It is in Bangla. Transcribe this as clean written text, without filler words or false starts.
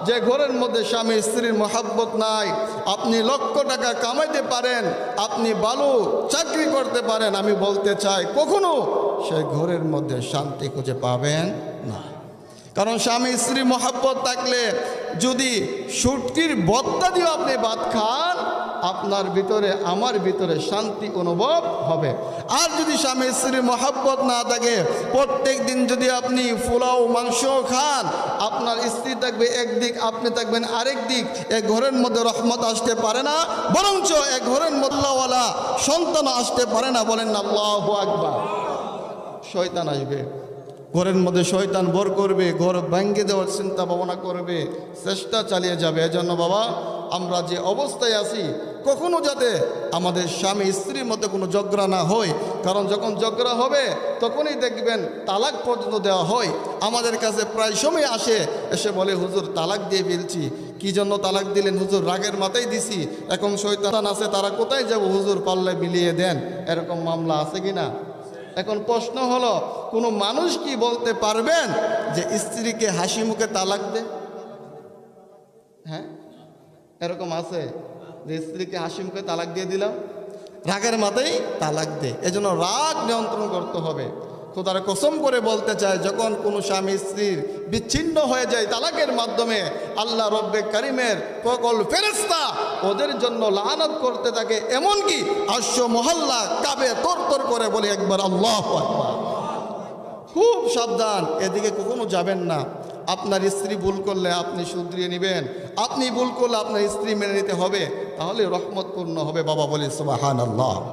যে ঘরের মধ্যে স্বামী স্ত্রীর মহাব্বত নাই, আপনি লক্ষ টাকা কামাইতে পারেন, আপনি ভালো চাকরি করতে পারেন, আমি বলতে চাই কখনো সেই ঘরের মধ্যে শান্তি খুঁজে পাবেন না। কারণ স্বামী স্ত্রী মহাব্বত থাকলে যদি শুটকির বত্তা দিয়ে আপনি ভাত খান, আপনার ভিতরে আমার ভিতরে শান্তি অনুভব হবে। আর যদি স্বামী স্ত্রীর মহাব্বত না থাকে, প্রত্যেক দিন যদি আপনি পোলাও মাংস খান, আপনার স্ত্রী থাকবে একদিক, আপনি থাকবেন আরেক দিক, এক ঘরের মধ্যে রহমত আসতে পারে না, বরঞ্চ এক ঘরের মধ্যওয়ালা সন্তান আসতে পারে না। বলেন না আল্লাহু আকবার। শয়তান আসবে ঘরের মধ্যে, শয়তান বর করবে, ঘর ভেঙে দেওয়ার চিন্তা ভাবনা করবে, চেষ্টা চালিয়ে যাবে। এজন্য বাবা, আমরা যে অবস্থায় আছি কখনো যাতে আমাদের স্বামী স্ত্রীর মধ্যে কোনো ঝগড়া না হয়। কারণ যখন ঝগড়া হবে তখনই দেখবেন তালাক পর্যন্ত দেওয়া হয়। আমাদের কাছে প্রায় সময় আসে, এসে বলে হুজুর তালাক দিয়ে ফেলছি। কি জন্য তালাক দিলেন? হুজুর রাগের মাথায় দিছি, এখন শয়তান আছে, তারা কোথায় যাব হুজুর, পাল্লে মিলিয়ে দেন। এরকম মামলা আছে কি না? এখন প্রশ্ন হলো, কোনো মানুষ কি বলতে পারবেন যে স্ত্রীকে হাসি মুখে তালাক দে? হ্যাঁ, এরকম আছে যে স্ত্রীকে হাসি মুখে তালাক দিয়ে দিলাম, রাগের মাথায় তালাক দে। এজন্য রাগ নিয়ন্ত্রণ করতে হবে। খোদার কসম করে বলতে চায়, যখন কোনো স্বামী স্ত্রীর বিচ্ছিন্ন হয়ে যায় তালাকের মাধ্যমে, আল্লাহ রব্বে কারিমের সকল ফেরেশতা ওদের জন্য লানত করতে থাকে। এমনকি আশ্ব মহল্লা কাবে তরতর করে বলে একবার আল্লাহু আকবার। খুব সাবধান, এদিকে কখনো যাবেন না। আপনার স্ত্রী ভুল করলে আপনি শুধরিয়ে নেবেন, আপনি ভুল করলে আপনার স্ত্রী মেনে নিতে হবে, তাহলে রহমতপূর্ণ হবে। বাবা বলে সুবহানাল্লাহ।